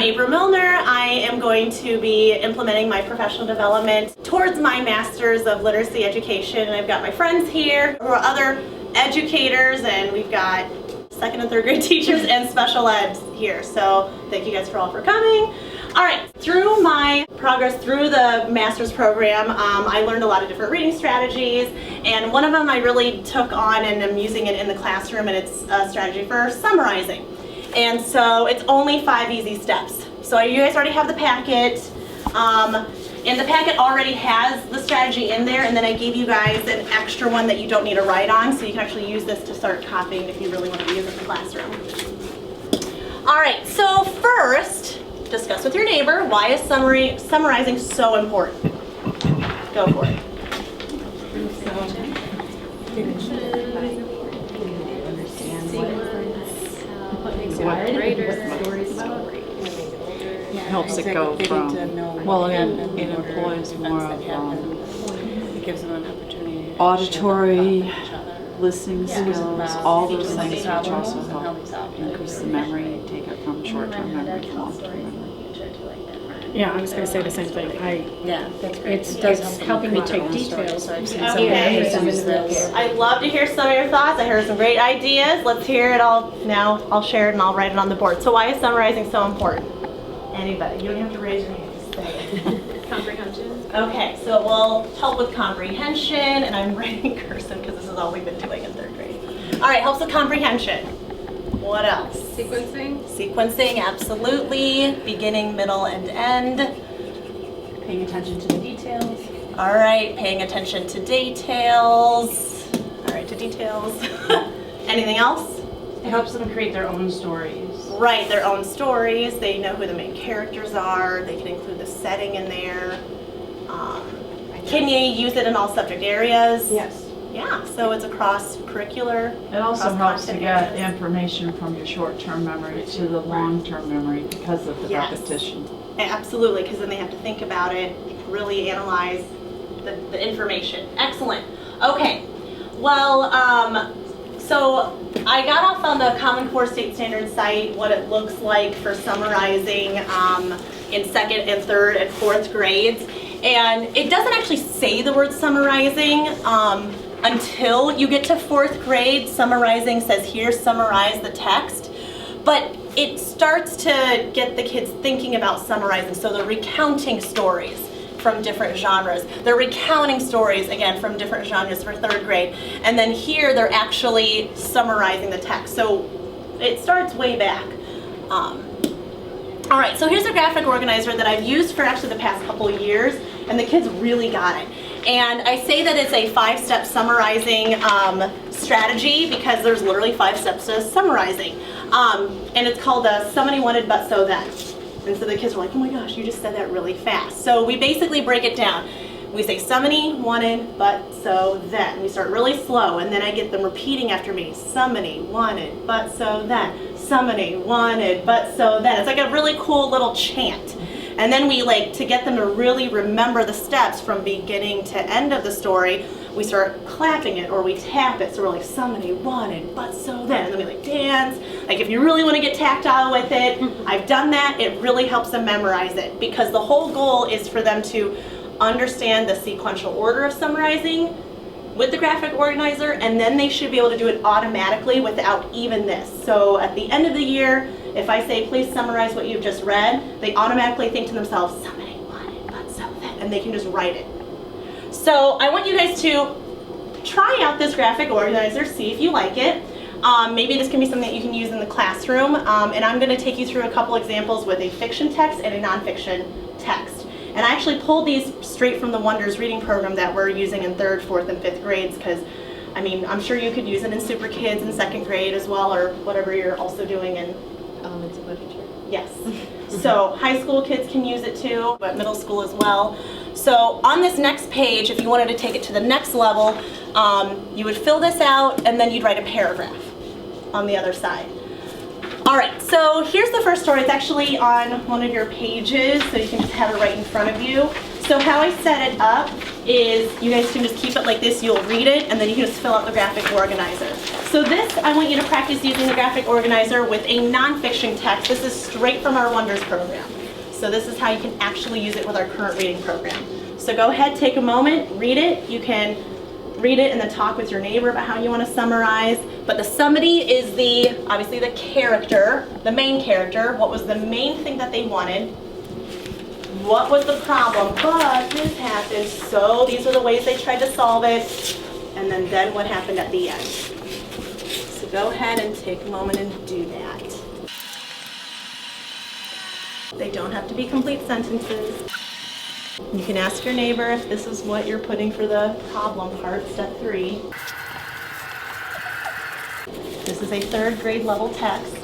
I'm April Milner. I am going to be implementing my professional development towards my Master's of Literacy Education. And I've got my friends here who are other educators, and we've got second and third grade teachers and special ed here. So thank you guys all for coming. All right, through my progress through the master's program, I learned a lot of different reading strategies, and one of them I really took on and I'm using it in the classroom, and it's a strategy for summarizing. And so it's only 5 easy steps. So you guys already have the packet, and the packet already has the strategy in there, and then I gave you guys an extra one that you don't need to write on, so you can actually use this to start copying if you really want to use it in the classroom. All right, so first, discuss with your neighbor, why is summarizing so important? Go for it. Helps it go from, well, and it employs more of It gives them an opportunity. auditory, listening skills, all those things which also help increase the memory, take it from short-term memory to long-term memory. Yeah, I was going to say the same thing. Yeah, that's great. It's helping me take details. So I've seen Okay. some use this. I'd love to hear some of your thoughts. I heard some great ideas. Let's hear it all now. I'll share it and I'll write it on the board. So why is summarizing so important? Anybody? You don't have to raise your hand. Just say it. Comprehension. Okay, so it will help with comprehension, and I'm writing cursive because this is all we've been doing in third grade. All right, helps with comprehension. What else? Sequencing. Sequencing, absolutely. Beginning, middle, and end. Paying attention to the details. All right, paying attention to details. All right, to details. Anything else? It helps them create their own stories. Write their own stories. They know who the main characters are. They can include the setting in there. Can you use it in all subject areas? Yes. Yeah, so it's across curricular. It also helps to cross-content get areas. information from your short-term memory to the long-term memory because of the Yes. repetition. Absolutely, because then they have to think about it, really analyze the information. Excellent. Okay. Well, so I got off on the Common Core State Standards site what it looks like for summarizing in second and third and fourth grades. And it doesn't actually say the word summarizing until you get to fourth grade. Summarizing says here, summarize the text. But it starts to get the kids thinking about summarizing. So they're recounting stories from different genres. They're recounting stories, again, from different genres for third grade. And then here, they're actually summarizing the text. So it starts way back. All right, so here's a graphic organizer that I've used for actually the past couple of years, and the kids really got it. And I say that it's a 5-step summarizing strategy because there's literally 5 steps to summarizing. And it's called Somebody Wanted But So Then. And so the kids were like, oh my gosh, you just said that really fast. So we basically break it down. We say somebody wanted but so then. We start really slow, and then I get them repeating after me. Somebody wanted but so then. Somebody wanted but so then. It's like a really cool little chant. And then we to get them to really remember the steps from beginning to end of the story, we start clapping it or we tap it. So we're like, somebody wanted but so then. And then we dance. If you really want to get tactile with it, I've done that. It really helps them memorize it because the whole goal is for them to understand the sequential order of summarizing with the graphic organizer, and then they should be able to do it automatically without even this. So at the end of the year, if I say, please summarize what you've just read, they automatically think to themselves, somebody wanted but so then, and they can just write it. So I want you guys to try out this graphic organizer, see if you like it. Maybe this can be something that you can use in the classroom, and I'm going to take you through a couple examples with a fiction text and a nonfiction text. And I actually pulled these straight from the Wonders reading program that we're using in 3rd, 4th, and 5th grades because, I mean, I'm sure you could use it in Super Kids in 2nd grade as well, or whatever you're also doing in Elements of literature. Yes. So high school kids can use it too, but middle school as well. So on this next page, if you wanted to take it to the next level, you would fill this out and then you'd write a paragraph on the other side. All right, so here's the first story. It's actually on one of your pages, so you can just have it right in front of you. So how I set it up is you guys can just keep it like this, you'll read it, and then you can just fill out the graphic organizer. So this, I want you to practice using the graphic organizer with a nonfiction text. This is straight from our Wonders program. So this is how you can actually use it with our current reading program. So go ahead, take a moment, read it. You can read it and then talk with your neighbor about how you want to summarize. But the summary is obviously the character, the main character. What was the main thing that they wanted? What was the problem? But this happened, so these are the ways they tried to solve it. And then what happened at the end. So go ahead and take a moment and do that. They don't have to be complete sentences. You can ask your neighbor if this is what you're putting for the problem part, step 3. This is a 3rd grade level text.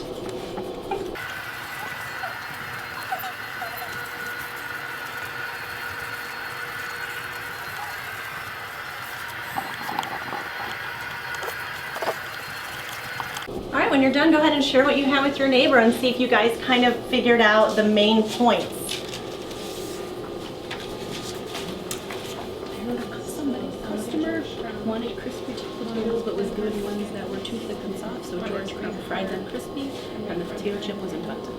All right, when you're done, go ahead and share what you have with your neighbor and see if you guys kind of figured out the main points. Customer wanted crispy potatoes, but was given ones that were too thick and soft, so George Crumb fried them crispy, and the potato chip was invented.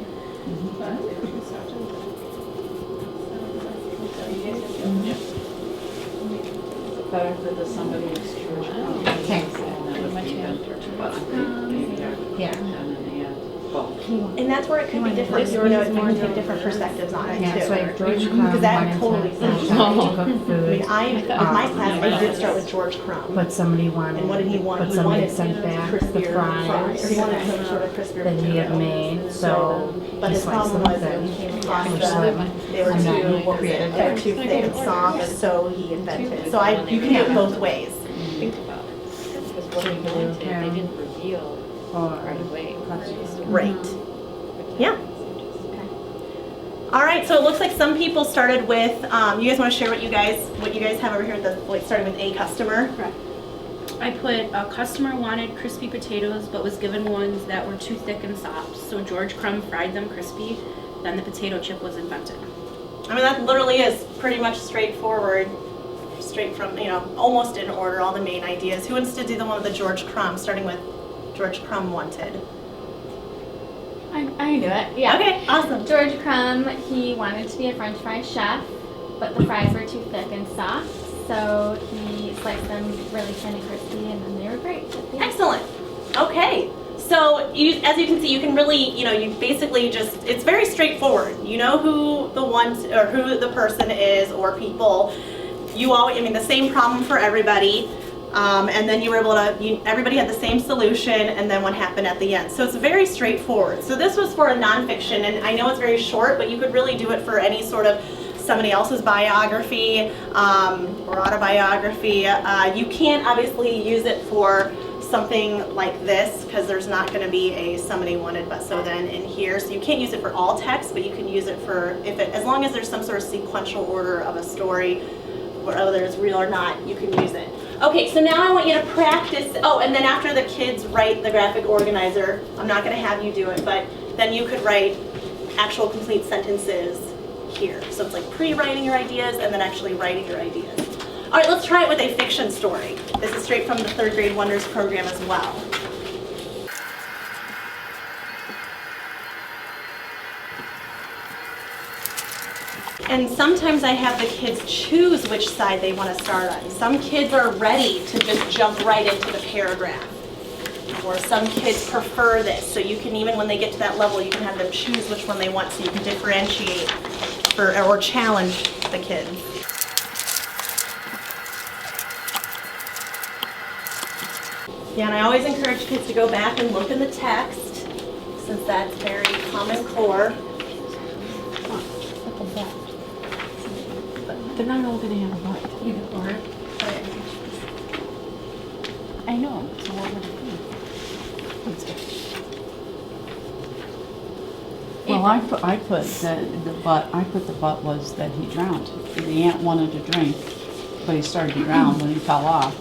Better for the somebody who's George Crumb. Yeah. And that's where it could be different, you know, if you can take different perspectives on it Yeah, too. so like George Crumb Because that wanted totally to sounds cook food. I mean, with my class, I did start with George Crumb. But somebody wanted, And what did he want? but He somebody wanted sent back the crispier fries Or he wanted some sort of crispier that he had potato. made, so But he his sliced problem them was that he thin. came across Which them, they were and then he too created thick and soft, and so he invented. So you can do it both ways. Think about it. Because what he wanted, they didn't reveal right away. Right. Yeah. All right, so it looks like some people started with, you guys want to share what you guys have over here, starting with a customer? Correct. I put a customer wanted crispy potatoes, but was given ones that were too thick and soft, so George Crumb fried them crispy, then the potato chip was invented. I mean, that literally is pretty much straightforward, straight from, almost in order, all the main ideas. Who wants to do the one with the George Crumb, starting with George Crumb wanted? I can do it, yeah. Okay, awesome. George Crumb, he wanted to be a French fry chef, but the fries were too thick and soft, so he sliced them really thin and crispy, and then they were great. Excellent. Okay. So as you can see, you can really, you basically it's very straightforward. You know who who the person is or people. The same problem for everybody. And then you were able to, everybody had the same solution, and then what happened at the end. So it's very straightforward. So this was for a nonfiction, and I know it's very short, but you could really do it for any sort of somebody else's biography or autobiography. You can't obviously use it for something like this because there's not going to be a somebody wanted but so then in here. So you can't use it for all text, but you can use it for as long as there's some sort of sequential order of a story, whether it's real or not, you can use it. Okay, so now I want you to practice. Oh, and then after the kids write the graphic organizer, I'm not going to have you do it, but then you could write actual complete sentences here. So it's like pre-writing your ideas and then actually writing your ideas. All right, let's try it with a fiction story. This is straight from the 3rd grade Wonders program as well. And sometimes I have the kids choose which side they want to start on. Some kids are ready to just jump right into the paragraph. Or some kids prefer this. So you can, even when they get to that level, you can have them choose which one they want so you can differentiate or challenge the kids. Yeah, and I always encourage kids to go back and look in the text, since that's very common core. They're not all gonna have a butt. I know, so what would it be? Well, I put the butt was that he drowned. The ant wanted to drink, but he started to drown when he fell off.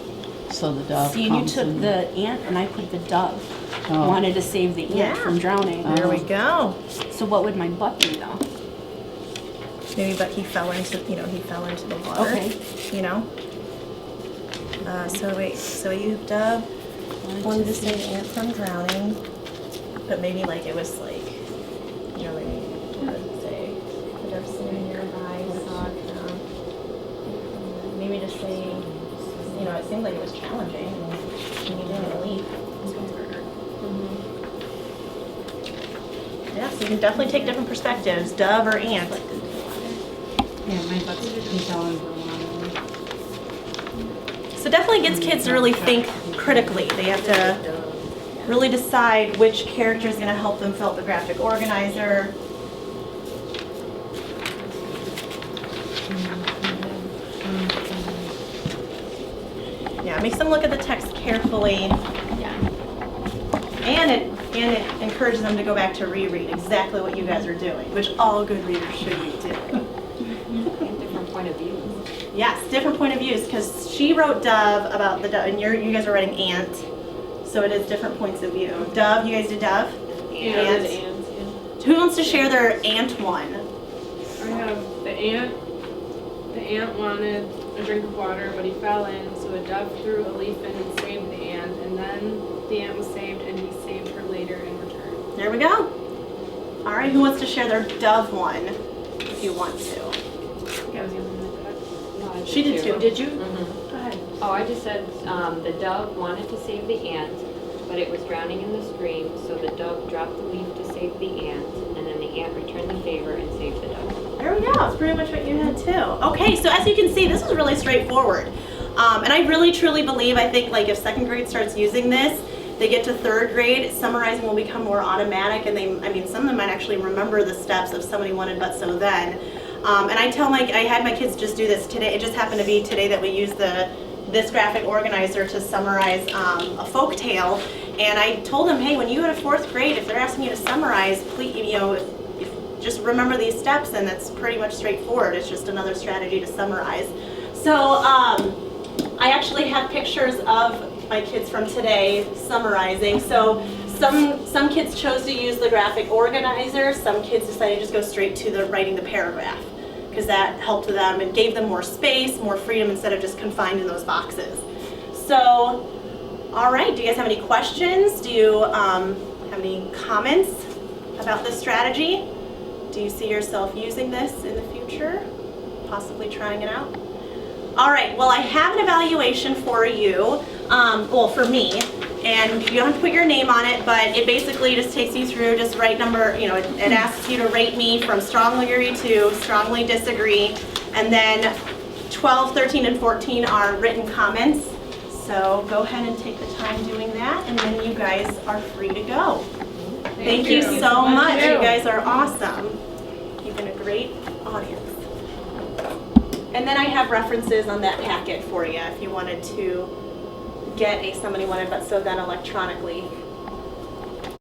So the dove See, and you took the ant and I put the dove. Oh. Wanted to save the ant from drowning. There we go. So what would my butt be though? maybe, but he fell into the water. Okay. You know. So you Dove wanted to save Ant from drowning, but maybe like it was like, maybe what does it say? The Dove sitting nearby saw it drown. Maybe just say, it seemed like it was challenging and he needed a leap. Yeah, so you can definitely take different perspectives, Dove or Ant. Yeah, my butt's telling her. So definitely gets kids to really think critically. They have to really decide which character is going to help them fill out the graphic organizer. Yeah, it makes them look at the text carefully. Yeah. And it encourages them to go back to reread exactly what you guys are doing, which all good readers should be doing. And different point of views. Yes, different point of views, because she wrote Dove about the Dove, and you guys are writing Ant, so it is different points of view. Dove, you guys did Dove? Ant. Who wants to share their Ant one? I have the ant. The ant wanted a drink of water, but he fell in, so a dove threw a leaf in and saved the ant, and then the ant was saved, and he saved her later in return. There we go. All right, who wants to share their Dove one, if you want to? I think I was using the No, I She did too. Did you? Mhm. Go ahead. Oh, I just said the dove wanted to save the ant, but it was drowning in the stream, so the dove dropped the leaf to save the ant, and then the ant returned the favor and saved the dove. There we go. That's pretty much what you had too. Okay, so as you can see, this is really straightforward. And I really truly believe, I think like if second grade starts using this, they get to third grade, summarizing will become more automatic, and some of them might actually remember the steps of somebody wanted but so then. And I had my kids just do this today. It just happened to be today that we used this graphic organizer to summarize a folk tale. And I told them, hey, when you go to fourth grade, if they're asking you to summarize, please, just remember these steps, and that's pretty much straightforward. It's just another strategy to summarize. So I actually have pictures of my kids from today summarizing. So some kids chose to use the graphic organizer. Some kids decided to just go straight to writing the paragraph, because that helped them and gave them more space, more freedom, instead of just confined in those boxes. So, all right, do you guys have any questions? Do you have any comments about this strategy? Do you see yourself using this in the future? Possibly trying it out? All right, well, I have an evaluation for you, for me, and you don't have to put your name on it, but it basically just takes you through, just write number, it asks you to rate me from strongly agree to strongly disagree, and then 12, 13, and 14 are written comments. So go ahead and take the time doing that, and then you guys are free to go. Thank you so much. You guys are awesome. You've been a great audience. And then I have references on that packet for you if you wanted to get a somebody wanted but so then electronically